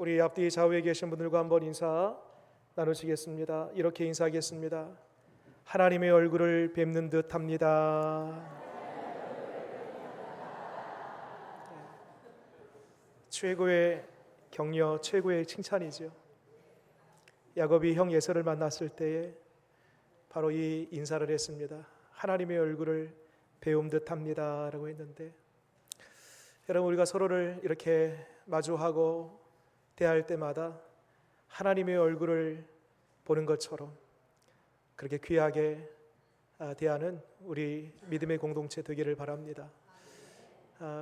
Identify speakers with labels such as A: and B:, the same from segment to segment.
A: 우리 앞뒤 좌우에 계신 분들과 한번 인사 나누시겠습니다. 이렇게 인사하겠습니다. 하나님의 얼굴을 뵙는 듯합니다. 최고의 격려, 최고의 칭찬이죠. 야곱이 형 에서를 만났을 때에 바로 이 인사를 했습니다. 하나님의 얼굴을 배운 듯합니다 라고 했는데, 여러분, 우리가 서로를 이렇게 마주하고 대할 때마다 하나님의 얼굴을 보는 것처럼 그렇게 귀하게 대하는 우리 믿음의 공동체 되기를 바랍니다.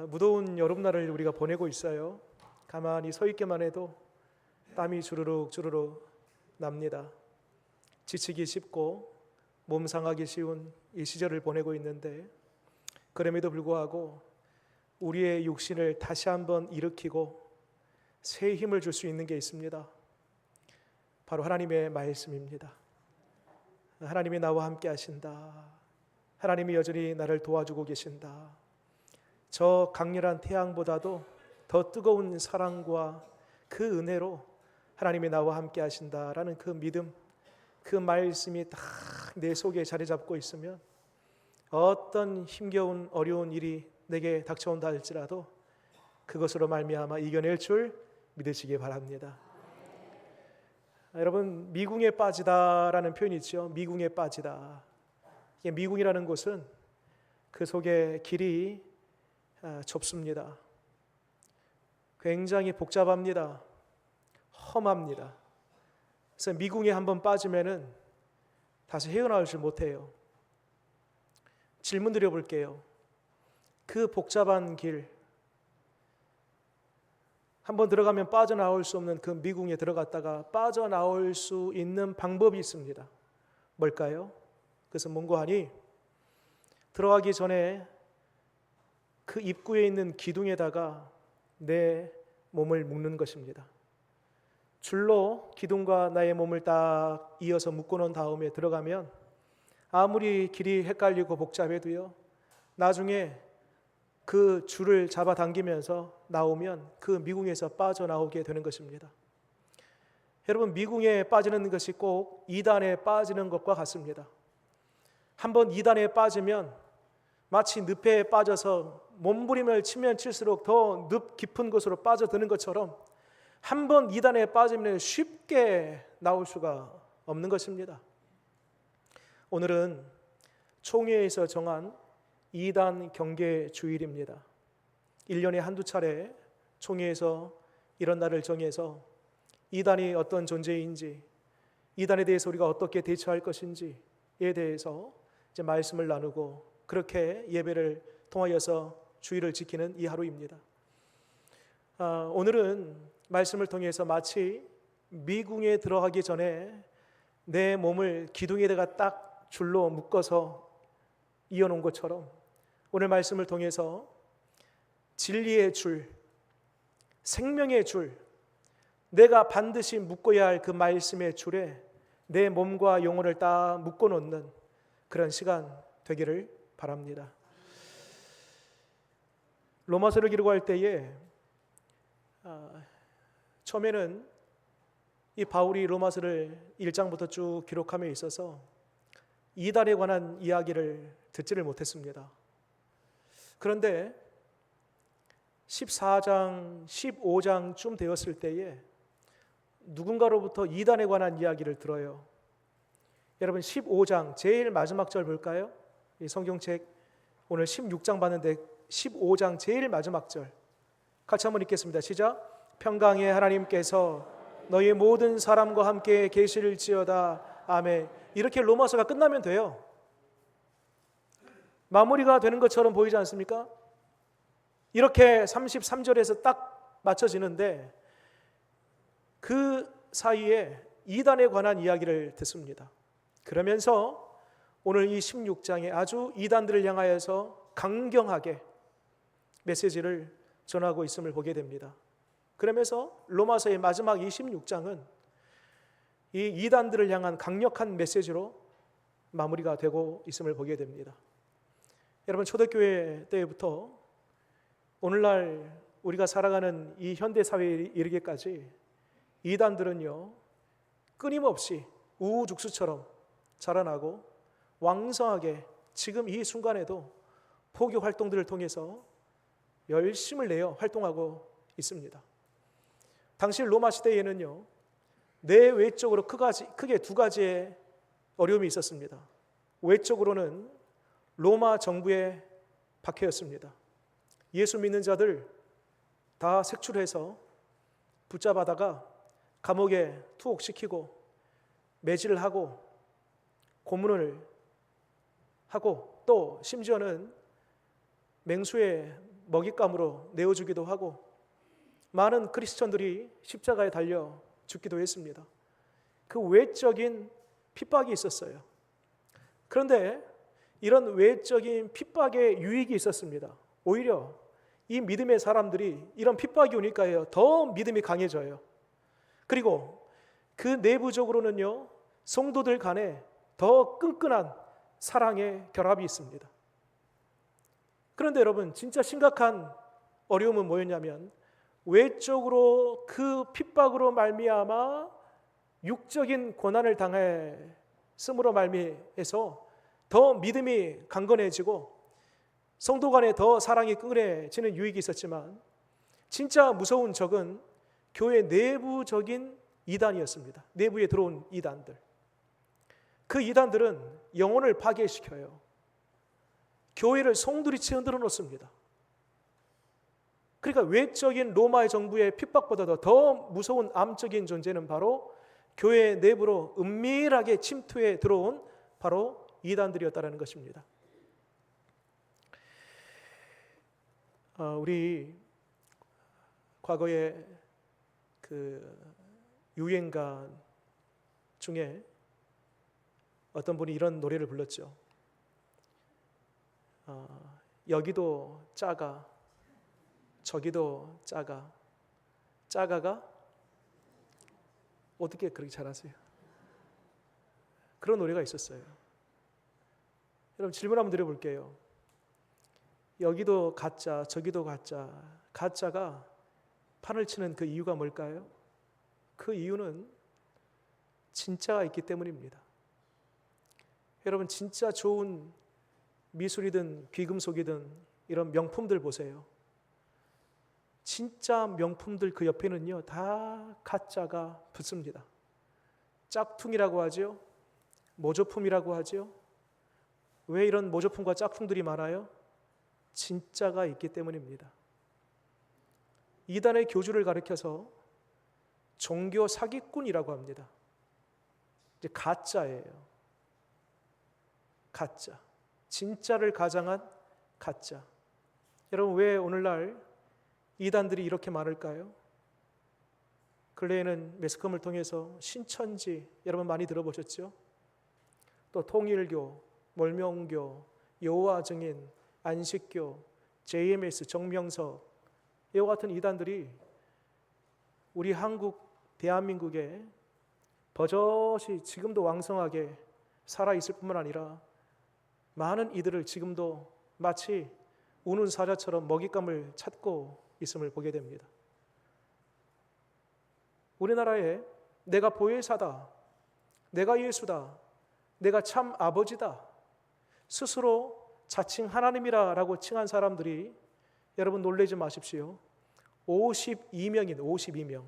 A: 무더운 여름날을 우리가 보내고 있어요. 가만히 서 있기만 해도 땀이 주르륵 납니다. 지치기 쉽고 몸 상하기 쉬운 이 시절을 보내고 있는데, 그럼에도 불구하고 우리의 육신을 다시 한번 일으키고 새 힘을 줄 수 있는 게 있습니다. 바로 하나님의 말씀입니다. 하나님이 나와 함께 하신다. 하나님이 여전히 나를 도와주고 계신다. 저 강렬한 태양보다도 더 뜨거운 사랑과 그 은혜로 하나님이 나와 함께 하신다라는 그 믿음, 그 말씀이 딱 내 속에 자리 잡고 있으면 어떤 힘겨운 어려운 일이 내게 닥쳐온다 할지라도 그것으로 말미암아 이겨낼 줄 믿으시기 바랍니다. 여러분, 미궁에 빠지다라는 표현이 있죠. 미궁에 빠지다. 미궁이라는 곳은 그 속에 길이 좁습니다. 굉장히 복잡합니다. 험합니다. 그래서 미궁에 한번 빠지면은 다시 헤어나오질 못해요. 질문 드려볼게요. 그 복잡한 길, 한번 들어가면 빠져나올 수 없는 그 미궁에 들어갔다가 빠져나올 수 있는 방법이 있습니다. 뭘까요? 그래서 뭔고 하니 들어가기 전에 그 입구에 있는 기둥에다가 내 몸을 묶는 것입니다. 줄로 기둥과 나의 몸을 딱 이어서 묶어놓은 다음에 들어가면 아무리 길이 헷갈리고 복잡해도요, 나중에 그 줄을 잡아당기면서 나오면 그 미궁에서 빠져나오게 되는 것입니다. 여러분, 미궁에 빠지는 것이 꼭 이단에 빠지는 것과 같습니다. 한번 이단에 빠지면 마치 늪에 빠져서 몸부림을 치면 칠수록 더 늪 깊은 곳으로 빠져드는 것처럼 한번 이단에 빠지면 쉽게 나올 수가 없는 것입니다. 오늘은 총회에서 정한 이단 경계 주일입니다. 1년에 한두 차례 총회에서 이런 날을 정해서 이단이 어떤 존재인지, 이단에 대해서 우리가 어떻게 대처할 것인지에 대해서 이제 말씀을 나누고 그렇게 예배를 통하여서 주일을 지키는 이 하루입니다. 오늘은 말씀을 통해서 마치 미궁에 들어가기 전에 내 몸을 기둥에다가 딱 줄로 묶어서 이어놓은 것처럼 오늘 말씀을 통해서 진리의 줄, 생명의 줄, 내가 반드시 묶어야 할 그 말씀의 줄에 내 몸과 영혼을 딱 묶어놓는 그런 시간 되기를 바랍니다. 로마서를 기록할 때에 처음에는 이 바울이 로마서를 1장부터 쭉 기록함에 있어서 이단에 관한 이야기를 듣지를 못했습니다. 그런데 14장, 15장쯤 되었을 때에 누군가로부터 이단에 관한 이야기를 들어요. 여러분, 15장 제일 마지막 절 볼까요? 이 성경책 오늘 16장 봤는데 15장 제일 마지막 절 같이 한번 읽겠습니다. 시작. 평강의 하나님께서 너희 모든 사람과 함께 계실지어다. 아멘. 이렇게 로마서가 끝나면 돼요. 마무리가 되는 것처럼 보이지 않습니까? 이렇게 33절에서 딱 맞춰지는데 그 사이에 이단에 관한 이야기를 듣습니다. 그러면서 오늘 이 16장에 아주 이단들을 향하여서 강경하게 메시지를 전하고 있음을 보게 됩니다. 그러면서 로마서의 마지막 26장은 이 이단들을 향한 강력한 메시지로 마무리가 되고 있음을 보게 됩니다. 여러분, 초대교회 때부터 오늘날 우리가 살아가는 이 현대 사회에 이르기까지 이단들은요 끊임없이 우후죽순처럼 자라나고 왕성하게 지금 이 순간에도 포교 활동들을 통해서 열심을 내어 활동하고 있습니다. 당시 로마 시대에는요 내외적으로 크게 두 가지의 어려움이 있었습니다. 외적으로는 로마 정부의 박해였습니다. 예수 믿는 자들 다 색출해서 붙잡아다가 감옥에 투옥시키고 매질을 하고 고문을 하고 또 심지어는 맹수의 먹잇감으로 내어주기도 하고 많은 크리스천들이 십자가에 달려 죽기도 했습니다. 그 외적인 핍박이 있었어요. 그런데 이런 외적인 핍박에 유익이 있었습니다. 오히려 이 믿음의 사람들이 이런 핍박이 오니까요 더 믿음이 강해져요. 그리고 그 내부적으로는요 성도들 간에 더 끈끈한 사랑의 결합이 있습니다. 그런데 여러분 진짜 심각한 어려움은 뭐였냐면 외적으로 그 핍박으로 말미암아 육적인 고난을 당했음으로 말미해서 더 믿음이 강건해지고 성도 간에 더 사랑이 끈끈해지는 유익이 있었지만 진짜 무서운 적은 교회 내부적인 이단이었습니다. 내부에 들어온 이단들. 그 이단들은 영혼을 파괴시켜요. 교회를 송두리째 흔들어 놓습니다. 그러니까 외적인 로마의 정부의 핍박보다도 더 무서운 암적인 존재는 바로 교회 내부로 은밀하게 침투해 들어온 바로 이단들이었다는 것입니다. 우리 과거에 그 유행가 중에 어떤 분이 이런 노래를 불렀죠. 여기도 작아 저기도 작아 작아가 어떻게 그렇게 잘하세요? 그런 노래가 있었어요. 여러분 질문 한번 드려볼게요. 여기도 가짜 저기도 가짜 가짜가 판을 치는 그 이유가 뭘까요? 그 이유는 진짜가 있기 때문입니다. 여러분 진짜 좋은 미술이든 귀금속이든 이런 명품들 보세요. 진짜 명품들 그 옆에는요 다 가짜가 붙습니다. 짝퉁이라고 하죠. 모조품이라고 하죠. 왜 이런 모조품과 짝퉁들이 많아요? 진짜가 있기 때문입니다. 이단의 교주를 가리켜서 종교 사기꾼이라고 합니다. 이제 가짜예요. 가짜. 진짜를 가장한 가짜. 여러분 왜 오늘날 이단들이 이렇게 많을까요? 근래에는 매스컴을 통해서 신천지 여러분 많이 들어보셨죠? 또 통일교, 몰명교, 여호와 증인, 안식교, JMS, 정명석 이와 같은 이단들이 우리 한국 대한민국에 버젓이 지금도 왕성하게 살아있을 뿐만 아니라 많은 이들을 지금도 마치 우는 사자처럼 먹잇감을 찾고 있음을 보게 됩니다. 우리나라에 내가 보혜사다, 내가 예수다, 내가 참 아버지다 스스로 자칭 하나님이라고 칭한 사람들이 여러분 놀라지 마십시오. 52명인 52명.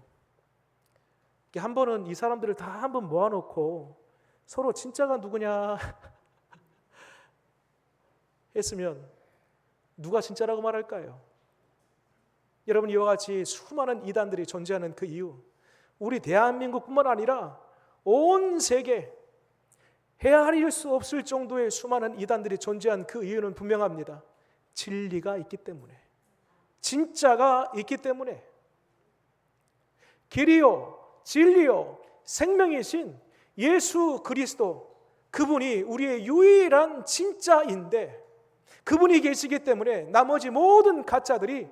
A: 한 번은 이 사람들을 다 한 번 모아놓고 서로 진짜가 누구냐 했으면 누가 진짜라고 말할까요? 여러분 이와 같이 수많은 이단들이 존재하는 그 이유, 우리 대한민국뿐만 아니라 온 세계 헤아릴 수 없을 정도의 수많은 이단들이 존재한 그 이유는 분명합니다. 진리가 있기 때문에, 진짜가 있기 때문에. 길이요 진리요 생명이신 예수 그리스도, 그분이 우리의 유일한 진짜인데 그분이 계시기 때문에 나머지 모든 가짜들이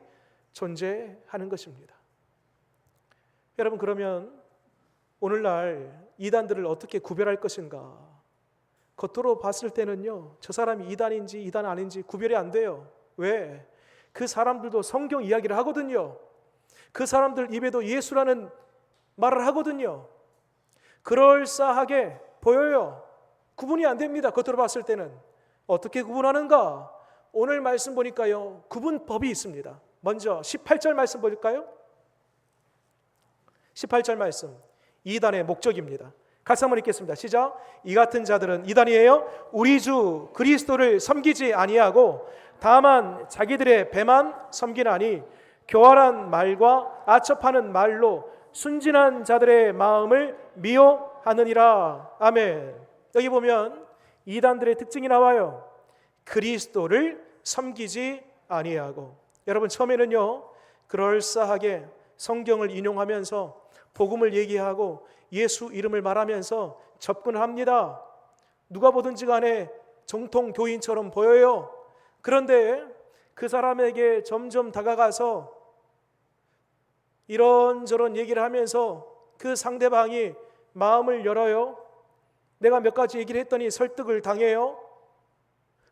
A: 존재하는 것입니다. 여러분 그러면 오늘날 이단들을 어떻게 구별할 것인가? 겉으로 봤을 때는요 저 사람이 이단인지 이단 아닌지 구별이 안 돼요. 왜? 그 사람들도 성경 이야기를 하거든요. 그 사람들 입에도 예수라는 말을 하거든요. 그럴싸하게 보여요. 구분이 안 됩니다. 겉으로 봤을 때는. 어떻게 구분하는가? 오늘 말씀 보니까요, 구분법이 있습니다. 먼저 18절 말씀 볼까요? 18절 말씀, 이단의 목적입니다. 같이 한번 읽겠습니다. 시작. 이 같은 자들은 이단이에요. 우리 주 그리스도를 섬기지 아니하고 다만 자기들의 배만 섬기나니 교활한 말과 아첩하는 말로 순진한 자들의 마음을 미워하느니라. 아멘. 여기 보면 이단들의 특징이 나와요. 그리스도를 섬기지 아니하고. 여러분, 처음에는요, 그럴싸하게 성경을 인용하면서 복음을 얘기하고 예수 이름을 말하면서 접근을 합니다. 누가 보든지 간에 정통 교인처럼 보여요. 그런데 그 사람에게 점점 다가가서 이런저런 얘기를 하면서 그 상대방이 마음을 열어요. 내가 몇 가지 얘기를 했더니 설득을 당해요.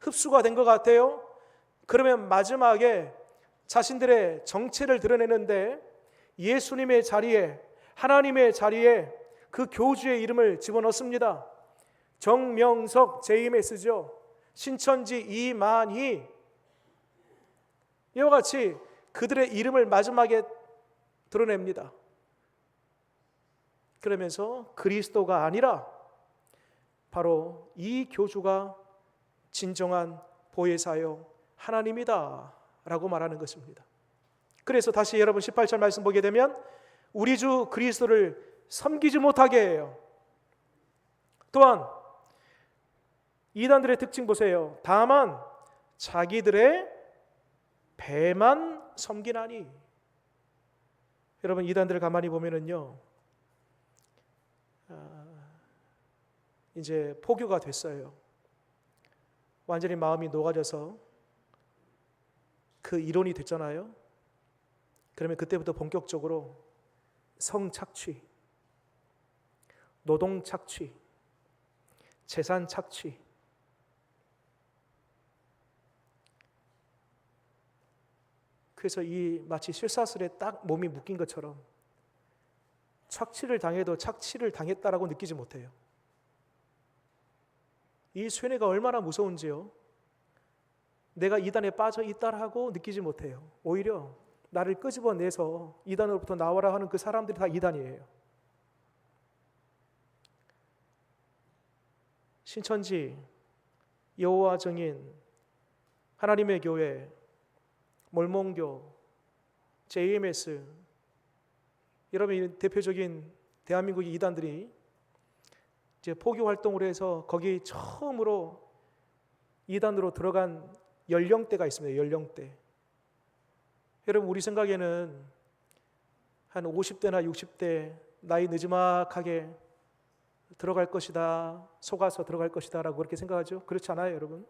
A: 흡수가 된 것 같아요. 그러면 마지막에 자신들의 정체를 드러내는데 예수님의 자리에, 하나님의 자리에 그 교주의 이름을 집어넣습니다. 정명석 JMS죠. 신천지 이만희. 이와 같이 그들의 이름을 마지막에 드러냅니다. 그러면서 그리스도가 아니라 바로 이 교주가 진정한 보혜사요 하나님이다 라고 말하는 것입니다. 그래서 다시 여러분 18절 말씀 보게 되면 우리 주 그리스도를 섬기지 못하게 해요. 또한 이단들의 특징 보세요. 다만 자기들의 배만 섬기나니. 여러분, 이단들을 가만히 보면은요, 이제 포교가 됐어요. 완전히 마음이 녹아져서 그 이론이 됐잖아요. 그러면 그때부터 본격적으로 성착취, 노동 착취, 재산 착취, 그래서 이 마치 쇠사슬에 딱 몸이 묶인 것처럼 착취를 당해도 착취를 당했다라고 느끼지 못해요. 이 쇠뇌가 얼마나 무서운지요. 내가 이단에 빠져 있다라고 느끼지 못해요. 오히려 나를 끄집어내서 이단으로부터 나와라 하는 그 사람들이 다 이단이에요. 신천지, 여호와 증인, 하나님의 교회, 몰몬교, JMS, 여러분 대표적인 대한민국의 이단들이 이제 포교 활동을 해서 거기 처음으로 이단으로 들어간 연령대가 있습니다. 연령대. 여러분, 우리 생각에는 한 50대나 60대 나이 늦지막하게 들어갈 것이다, 속아서 들어갈 것이다 라고 그렇게 생각하죠. 그렇지 않아요, 여러분.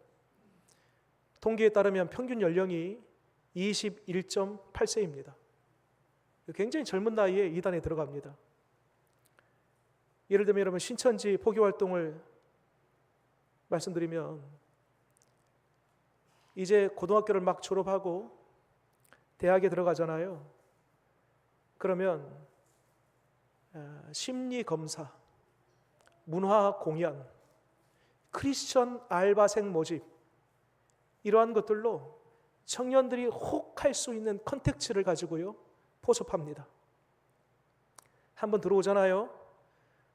A: 통계에 따르면 평균 연령이 21.8세입니다. 굉장히 젊은 나이에 이단에 들어갑니다. 예를 들면 여러분, 신천지 포교 활동을 말씀드리면 이제 고등학교를 막 졸업하고 대학에 들어가잖아요. 그러면 심리 검사, 문화 공연, 크리스천 알바생 모집, 이러한 것들로 청년들이 혹할 수 있는 컨텐츠를 가지고요 포섭합니다. 한번 들어오잖아요.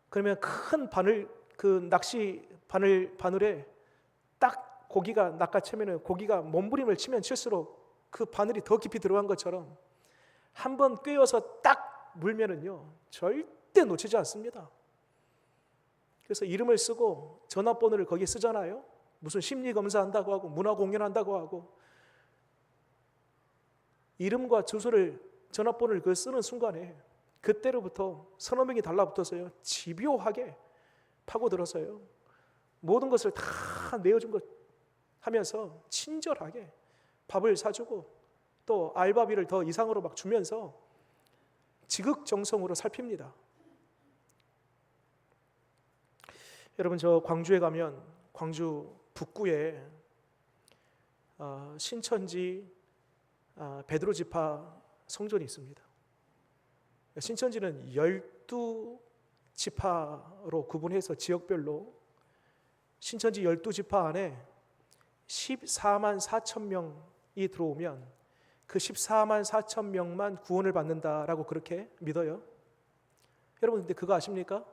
A: 그러면 큰 바늘, 그 낚시 바늘에 딱 고기가 낚아채면은 고기가 몸부림을 치면 칠수록 그 바늘이 더 깊이 들어간 것처럼 한번 꿰어서 딱 물면은요 절대 놓치지 않습니다. 그래서 이름을 쓰고 전화번호를 거기에 쓰잖아요. 무슨 심리 검사한다고 하고 문화 공연한다고 하고 이름과 주소를 전화번호를 그 쓰는 순간에 그때로부터 서너 명이 달라붙어서요 집요하게 파고들어서요 모든 것을 다 내어준 것 하면서 친절하게 밥을 사주고 또 알바비를 더 이상으로 막 주면서 지극정성으로 살핍니다. 여러분, 저 광주에 가면 광주 북구에 신천지 베드로 지파 성전이 있습니다. 신천지는 12지파로 구분해서 지역별로 신천지 12지파 안에 14만 4천 명이 들어오면 그 14만 4천 명만 구원을 받는다라고 그렇게 믿어요. 여러분 근데 그거 아십니까?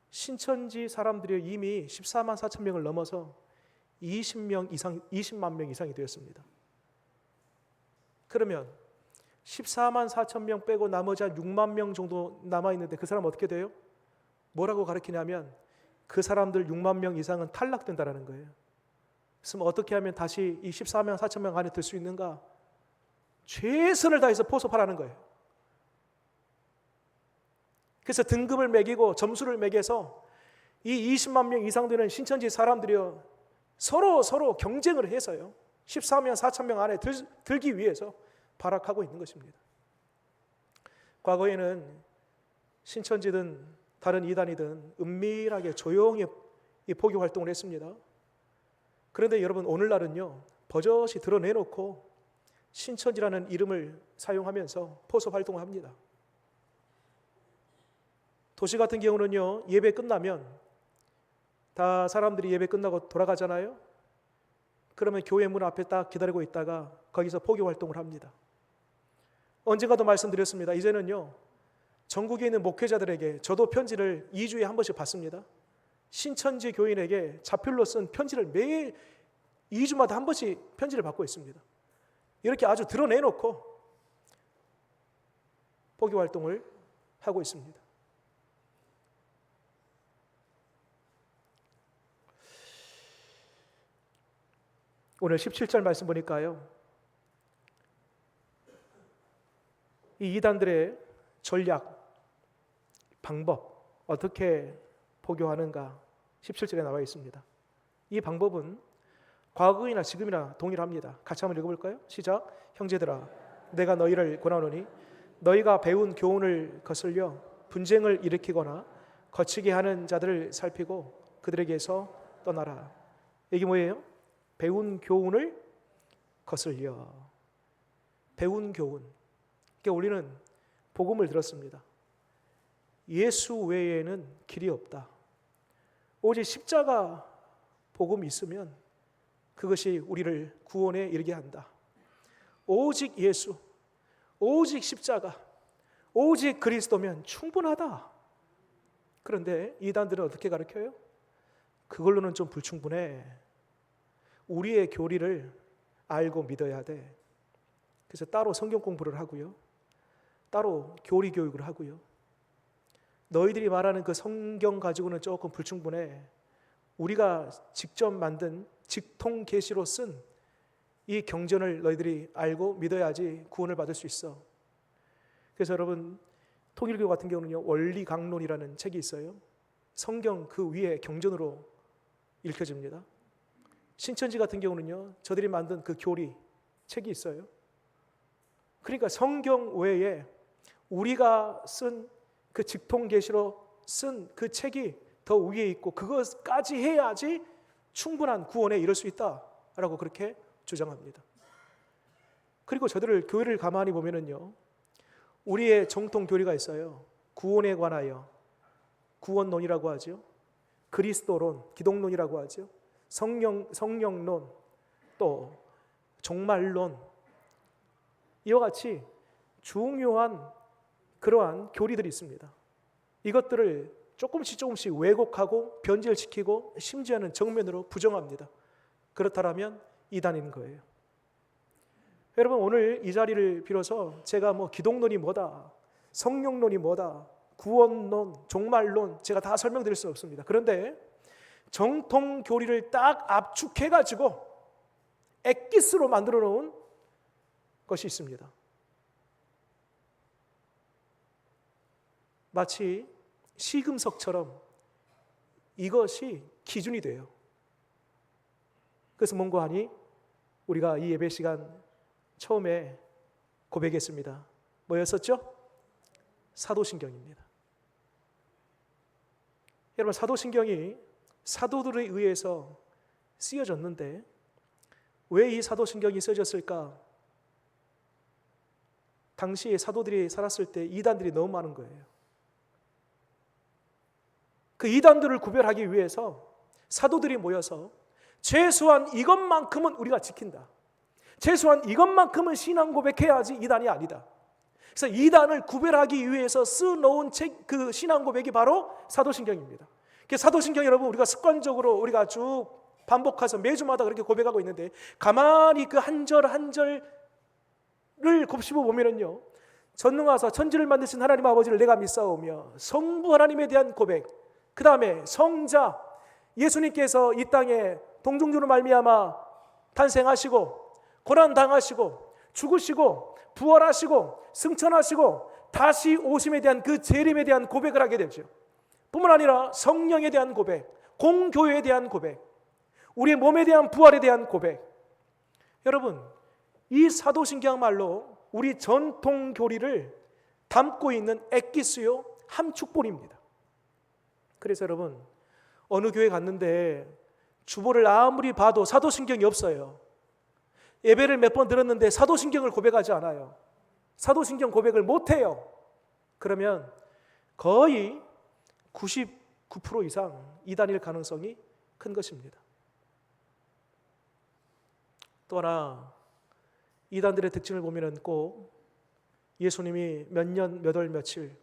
A: 신천지 사람들이 이미 14만 4천 명을 넘어서 20만 명 이상이 되었습니다. 그러면 14만 4천 명 빼고 나머지 한 6만 명 정도 남아있는데 그 사람 어떻게 돼요? 뭐라고 가르치냐면 그 사람들 6만 명 이상은 탈락된다는 거예요. 그래서 어떻게 하면 다시 이 14만 4천 명 안에 들 수 있는가? 최선을 다해서 포섭하라는 거예요. 그래서 등급을 매기고 점수를 매겨서 이 20만 명 이상 되는 신천지 사람들이요 서로 경쟁을 해서요 14만 4천 명 안에 들기 위해서 발악하고 있는 것입니다. 과거에는 신천지든 다른 이단이든 은밀하게 조용히 이 포교 활동을 했습니다. 그런데 여러분 오늘날은요 버젓이 드러내놓고 신천지라는 이름을 사용하면서 포섭 활동을 합니다. 도시 같은 경우는요 예배 끝나면 다 사람들이 예배 끝나고 돌아가잖아요. 그러면 교회 문 앞에 딱 기다리고 있다가 거기서 포교 활동을 합니다. 언젠가도 말씀드렸습니다. 이제는요 전국에 있는 목회자들에게 저도 편지를 2주에 한 번씩 받습니다. 신천지 교인에게 자필로 쓴 편지를 매일 2주마다 한 번씩 편지를 받고 있습니다. 이렇게 아주 드러내놓고 포교 활동을 하고 있습니다. 오늘 17절 말씀 보니까요 이 이단들의 전략, 방법 어떻게 포교하는가 17절에 나와 있습니다. 이 방법은 과거이나 지금이나 동일합니다. 같이 한번 읽어볼까요? 시작. 형제들아 내가 너희를 권하노니 너희가 배운 교훈을 거슬려 분쟁을 일으키거나 거치게 하는 자들을 살피고 그들에게서 떠나라. 이게 뭐예요? 배운 교훈을 거슬려. 배운 교훈. 그러니까 우리는 복음을 들었습니다. 예수 외에는 길이 없다. 오직 십자가 복음이 있으면 그것이 우리를 구원에 이르게 한다. 오직 예수, 오직 십자가, 오직 그리스도면 충분하다. 그런데 이단들은 어떻게 가르쳐요? 그걸로는 좀 불충분해. 우리의 교리를 알고 믿어야 돼. 그래서 따로 성경 공부를 하고요. 따로 교리 교육을 하고요. 너희들이 말하는 그 성경 가지고는 조금 불충분해. 우리가 직접 만든 직통 계시로 쓴 이 경전을 너희들이 알고 믿어야지 구원을 받을 수 있어. 그래서 여러분 통일교 같은 경우는요 원리 강론이라는 책이 있어요. 성경 그 위에 경전으로 읽혀집니다. 신천지 같은 경우는요 저들이 만든 그 교리 책이 있어요. 그러니까 성경 외에 우리가 쓴 그 직통 계시로 쓴 그 책이 더 위에 있고 그것까지 해야지 충분한 구원에 이를 수 있다라고 그렇게 주장합니다. 그리고 저들을 교회를 가만히 보면은요 우리의 정통 교리가 있어요. 구원에 관하여 구원론이라고 하죠. 그리스도론, 기독론이라고 하죠. 성령론, 또 종말론, 이와 같이 중요한 그러한 교리들이 있습니다. 이것들을 조금씩 왜곡하고 변질시키고 심지어는 정면으로 부정합니다. 그렇다면 이단인 거예요. 여러분 오늘 이 자리를 빌어서 제가 기독론이 뭐다, 성령론이 뭐다, 구원론, 종말론 제가 다 설명드릴 수 없습니다. 그런데 정통 교리를 딱 압축해가지고 엑기스로 만들어 놓은 것이 있습니다. 마치 시금석처럼 이것이 기준이 돼요. 그래서 뭔가 하니 우리가 이 예배 시간 처음에 고백했습니다. 뭐였었죠? 사도신경입니다. 여러분 사도신경이 사도들에 의해서 쓰여졌는데 왜 이 사도신경이 쓰여졌을까? 당시에 사도들이 살았을 때 이단들이 너무 많은 거예요. 그 이단들을 구별하기 위해서 사도들이 모여서 최소한 이것만큼은 우리가 지킨다, 최소한 이것만큼은 신앙 고백해야지 이단이 아니다. 그래서 이단을 구별하기 위해서 써놓은 그 신앙 고백이 바로 사도신경입니다. 사도신경 여러분, 우리가 습관적으로 우리가 쭉 반복해서 매주마다 그렇게 고백하고 있는데, 가만히 그 한 절 한 절을 곱씹어 보면은요, 전능하사 천지를 만드신 하나님 아버지를 내가 믿사오며, 성부 하나님에 대한 고백, 그 다음에 성자 예수님께서 이 땅에 동정주로 말미암아 탄생하시고 고난당하시고 죽으시고 부활하시고 승천하시고 다시 오심에 대한 그 재림에 대한 고백을 하게 되죠. 뿐만 아니라 성령에 대한 고백, 공교회에 대한 고백, 우리의 몸에 대한 부활에 대한 고백. 여러분, 이 사도신경말로 우리 전통 교리를 담고 있는 엑기스요 함축본입니다. 그래서 여러분, 어느 교회 갔는데 주보를 아무리 봐도 사도신경이 없어요. 예배를 몇 번 들었는데 사도신경을 고백하지 않아요. 사도신경 고백을 못해요. 그러면 거의 99% 이상 이단일 가능성이 큰 것입니다. 또 하나, 이단들의 특징을 보면 꼭 예수님이 몇 년, 몇 월, 며칠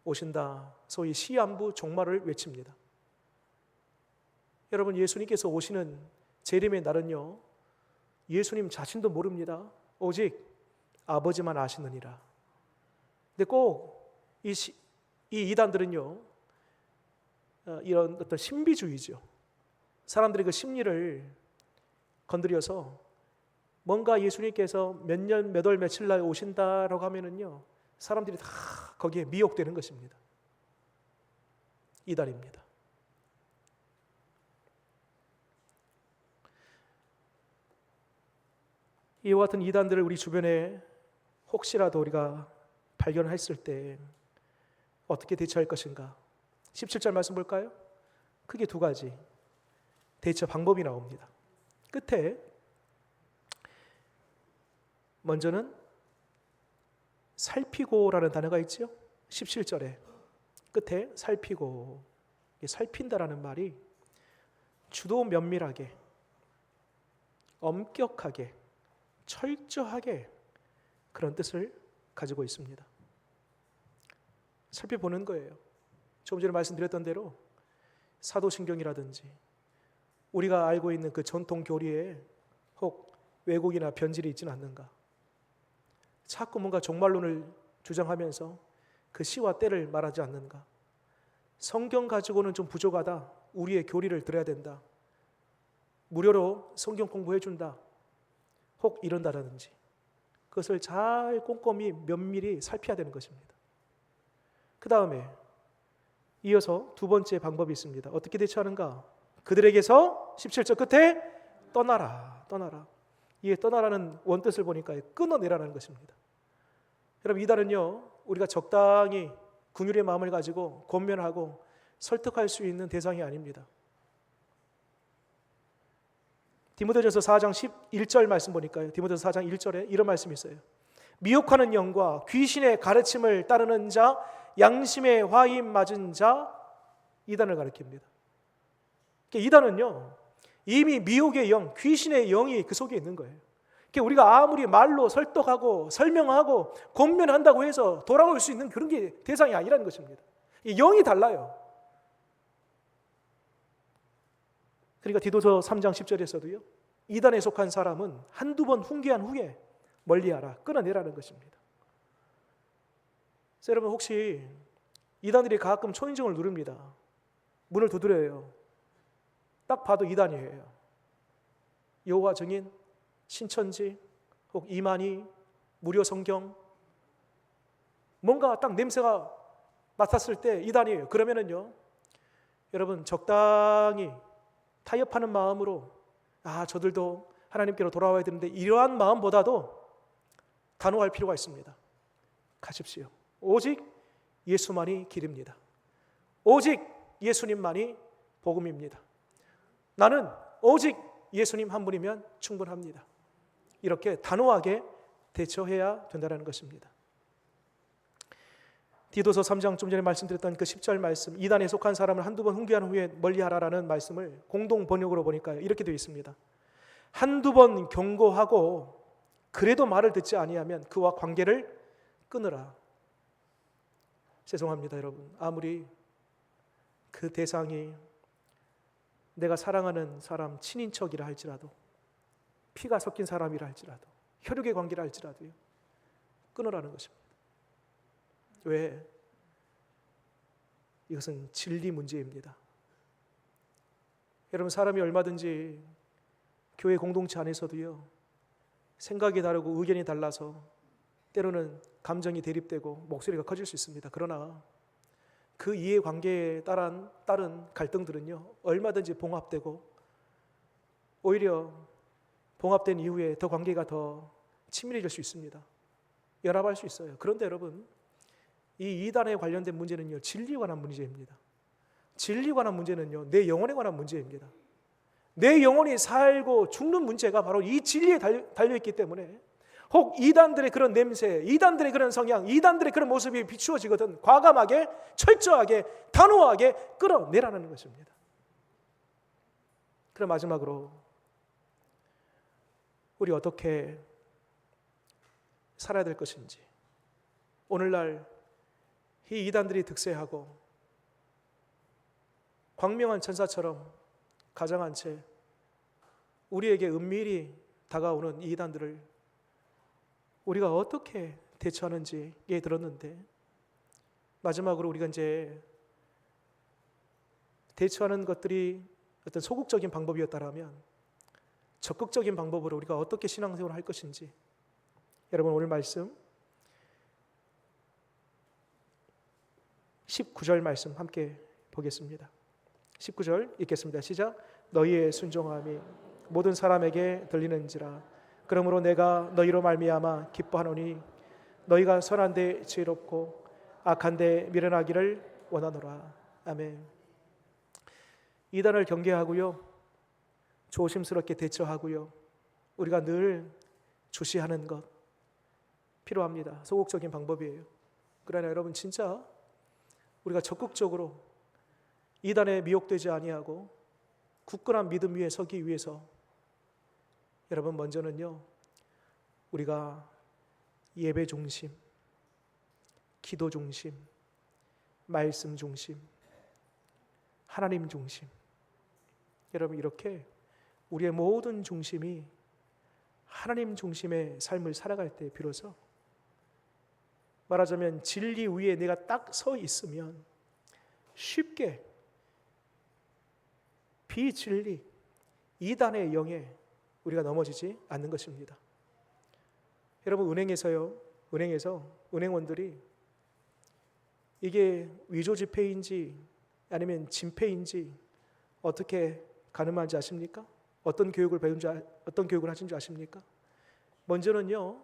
A: 오신다, 소위 시한부 종말을 외칩니다. 여러분, 예수님께서 오시는 재림의 날은요, 예수님 자신도 모릅니다. 오직 아버지만 아시느니라. 근데 꼭 이 이단들은요, 이런 어떤 신비주의죠. 사람들의 그 심리를 건드려서 뭔가 예수님께서 몇 년, 몇 월, 며칠 날 오신다라고 하면은요, 사람들이 다 거기에 미혹되는 것입니다. 이단입니다. 이와 같은 이단들을 우리 주변에 혹시라도 우리가 발견했을 때 어떻게 대처할 것인가? 17절 말씀 볼까요? 크게 두 가지 대처 방법이 나옵니다. 끝에 먼저는 살피고라는 단어가 있죠. 17절에 끝에 살피고, 살핀다라는 말이 주도 면밀하게, 엄격하게, 철저하게 그런 뜻을 가지고 있습니다. 살펴보는 거예요. 조금 전에 말씀드렸던 대로 사도신경이라든지 우리가 알고 있는 그 전통 교리에 혹 왜곡이나 변질이 있지는 않는가, 자꾸 뭔가 종말론을 주장하면서 그 시와 때를 말하지 않는가, 성경 가지고는 좀 부족하다, 우리의 교리를 들어야 된다, 무료로 성경 공부해준다, 혹 이런다라든지, 그것을 잘 꼼꼼히 면밀히 살펴야 되는 것입니다. 그 다음에 이어서 두 번째 방법이 있습니다. 어떻게 대처하는가? 그들에게서 17절 끝에 떠나라, 떠나라. 이 떠나라는 원뜻을 보니까 끊어내라는 것입니다. 여러분, 이단은요, 우리가 적당히 긍휼의 마음을 가지고 권면하고 설득할 수 있는 대상이 아닙니다. 디모데전서 4장 11절 말씀 보니까요, 디모데전서 4장 1절에 이런 말씀이 있어요. 미혹하는 영과 귀신의 가르침을 따르는 자, 양심의 화임 맞은 자, 이단을 가리킵니다. 이단은요, 이미 미혹의 영, 귀신의 영이 그 속에 있는 거예요. 우리가 아무리 말로 설득하고 설명하고 권면한다고 해서 돌아올 수 있는 그런 게 대상이 아니라는 것입니다. 이 영이 달라요. 그러니까 디도서 3장 10절에서도요, 이단에 속한 사람은 한두 번 훈계한 후에 멀리하라, 끊어내라는 것입니다. 그래서 여러분, 혹시 이단들이 가끔 초인종을 누릅니다. 문을 두드려요. 딱 봐도 이단이에요. 여호와 증인, 신천지, 혹 이만희, 무료 성경, 뭔가 딱 냄새가 맡았을 때 이단이에요. 그러면은요, 여러분, 적당히 타협하는 마음으로, 저들도 하나님께로 돌아와야 되는데, 이러한 마음보다도 단호할 필요가 있습니다. 가십시오. 오직 예수만이 길입니다. 오직 예수님만이 복음입니다. 나는 오직 예수님 한 분이면 충분합니다. 이렇게 단호하게 대처해야 된다는 것입니다. 디도서 3장 좀 전에 말씀드렸던 그 10절 말씀, 이단에 속한 사람을 한두 번 훈계한 후에 멀리하라라는 말씀을 공동 번역으로 보니까 이렇게 되어 있습니다. 한두 번 경고하고 그래도 말을 듣지 아니하면 그와 관계를 끊으라. 죄송합니다 여러분, 아무리 그 대상이 내가 사랑하는 사람, 친인척이라 할지라도, 피가 섞인 사람이라 할지라도, 혈육의 관계라 할지라도요, 끊으라는 것입니다. 왜? 이것은 진리 문제입니다. 여러분, 사람이 얼마든지 교회 공동체 안에서도요, 생각이 다르고 의견이 달라서 때로는 감정이 대립되고 목소리가 커질 수 있습니다. 그러나 그 이해관계에 따른 갈등들은요, 얼마든지 봉합되고 오히려 봉합된 이후에 더 관계가 더 친밀해질 수 있습니다. 연합할 수 있어요. 그런데 여러분, 이 이단에 관련된 문제는요, 진리에 관한 문제입니다. 진리에 관한 문제는요, 내 영혼에 관한 문제입니다. 내 영혼이 살고 죽는 문제가 바로 이 진리에 달려있기 때문에 혹 이단들의 그런 냄새, 이단들의 그런 성향, 이단들의 그런 모습이 비추어지거든 과감하게, 철저하게, 단호하게 끌어내라는 것입니다. 그럼 마지막으로 우리 어떻게 살아야 될 것인지, 오늘날 이 이단들이 득세하고 광명한 천사처럼 가장한 채 우리에게 은밀히 다가오는 이 이단들을 우리가 어떻게 대처하는지에 들었는데, 마지막으로 우리가 이제 대처하는 것들이 어떤 소극적인 방법이었다면 적극적인 방법으로 우리가 어떻게 신앙생활을 할 것인지, 여러분 오늘 말씀 19절 말씀 함께 보겠습니다. 19절 읽겠습니다. 시작. 너희의 순종함이 모든 사람에게 들리는지라. 그러므로 내가 너희로 말미암아 기뻐하노니 너희가 선한데 지혜롭고 악한데 미련하기를 원하노라. 아멘. 이단을 경계하고요, 조심스럽게 대처하고요, 우리가 늘 주시하는 것 필요합니다. 소극적인 방법이에요. 그러나 여러분, 진짜 우리가 적극적으로 이단에 미혹되지 아니하고 굳건한 믿음 위에 서기 위해서 여러분, 먼저는요, 우리가 예배 중심, 기도 중심, 말씀 중심, 하나님 중심, 여러분 이렇게 우리의 모든 중심이 하나님 중심의 삶을 살아갈 때 비로소, 말하자면 진리 위에 내가 딱 서 있으면 쉽게 비진리, 이단의 영에 우리가 넘어지지 않는 것입니다. 여러분, 은행에서 은행원들이 이게 위조 지폐인지 아니면 진폐인지 어떻게 가늠하는지 아십니까? 어떤 교육을 하신지 아십니까? 먼저는요,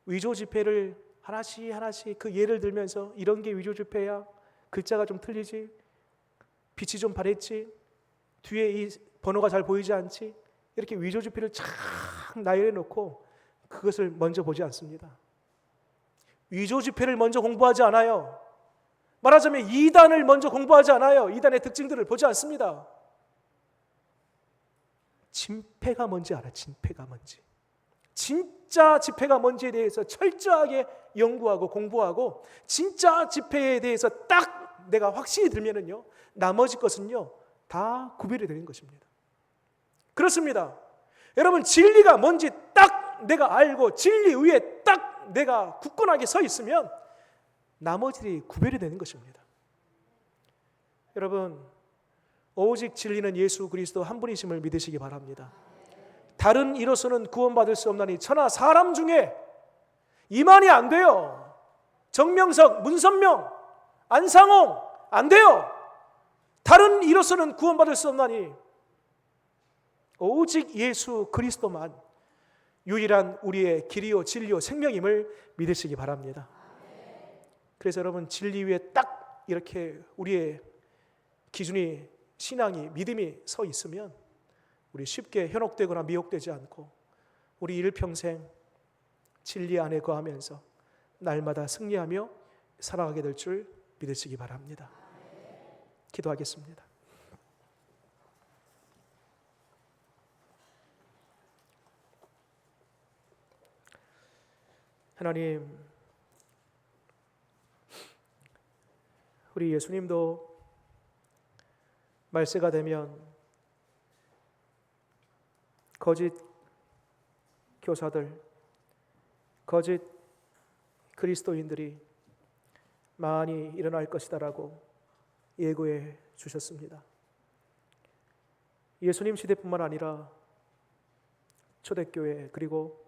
A: 위조 지폐를 하나씩 그 예를 들면서 이런 게 위조 지폐야, 글자가 좀 틀리지, 빛이 좀 바랬지, 뒤에 이 번호가 잘 보이지 않지, 이렇게 위조 지폐를 쫙 나열해 놓고 그것을 먼저 보지 않습니다. 위조 지폐를 먼저 공부하지 않아요. 말하자면 이단을 먼저 공부하지 않아요. 이단의 특징들을 보지 않습니다. 진폐가 뭔지 알아. 진폐가 뭔지. 진짜 지폐가 뭔지에 대해서 철저하게 연구하고 공부하고, 진짜 지폐에 대해서 딱 내가 확신이 들면은요, 나머지 것은요 다 구별이 되는 것입니다. 그렇습니다. 여러분, 진리가 뭔지 딱 내가 알고 진리 위에 딱 내가 굳건하게 서 있으면 나머지들이 구별이 되는 것입니다. 여러분, 오직 진리는 예수 그리스도 한 분이심을 믿으시기 바랍니다. 다른 이로서는 구원받을 수 없나니 천하 사람 중에 이만이 안 돼요. 정명석, 문선명, 안상홍 안 돼요. 다른 이로서는 구원받을 수 없나니 오직 예수 그리스도만 유일한 우리의 길이요 진리요 생명임을 믿으시기 바랍니다. 그래서 여러분, 진리 위에 딱 이렇게 우리의 기준이, 신앙이, 믿음이 서 있으면 우리 쉽게 현혹되거나 미혹되지 않고 우리 일평생 진리 안에 거하면서 날마다 승리하며 살아가게 될 줄 믿으시기 바랍니다. 기도하겠습니다. 하나님, 우리 예수님도 말세가 되면 거짓 교사들, 거짓 그리스도인들이 많이 일어날 것이다라고 예고해 주셨습니다. 예수님 시대뿐만 아니라 초대교회 그리고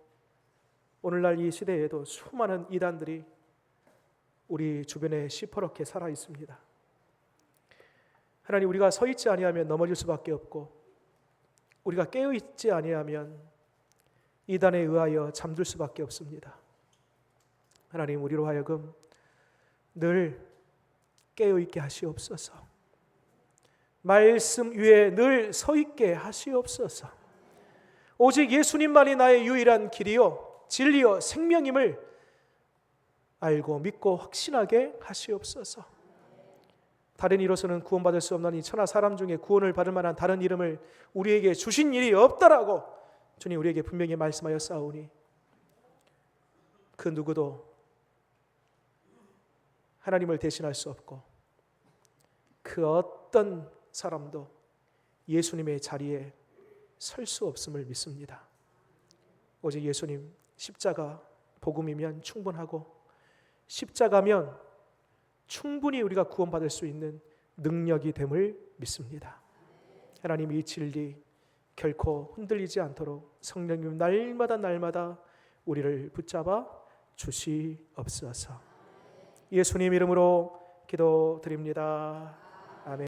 A: 오늘날 이 시대에도 수많은 이단들이 우리 주변에 시퍼렇게 살아 있습니다. 하나님, 우리가 서 있지 아니하면 넘어질 수밖에 없고 우리가 깨어 있지 아니하면 이단에 의하여 잠들 수밖에 없습니다. 하나님, 우리로 하여금 늘 깨어 있게 하시옵소서. 말씀 위에 늘 서 있게 하시옵소서. 오직 예수님만이 나의 유일한 길이요 진리요 생명임을 알고 믿고 확신하게 하시옵소서. 다른 이로서는 구원받을 수 없는 이 천하 사람 중에 구원을 받을 만한 다른 이름을 우리에게 주신 일이 없다라고 주님 우리에게 분명히 말씀하였사오니 그 누구도 하나님을 대신할 수 없고 그 어떤 사람도 예수님의 자리에 설 수 없음을 믿습니다. 오직 예수님 십자가 복음이면 충분하고 십자가면 충분히 우리가 구원받을 수 있는 능력이 됨을 믿습니다. 하나님, 이 진리 결코 흔들리지 않도록 성령님 날마다 우리를 붙잡아 주시옵소서. 예수님 이름으로 기도드립니다. 아멘.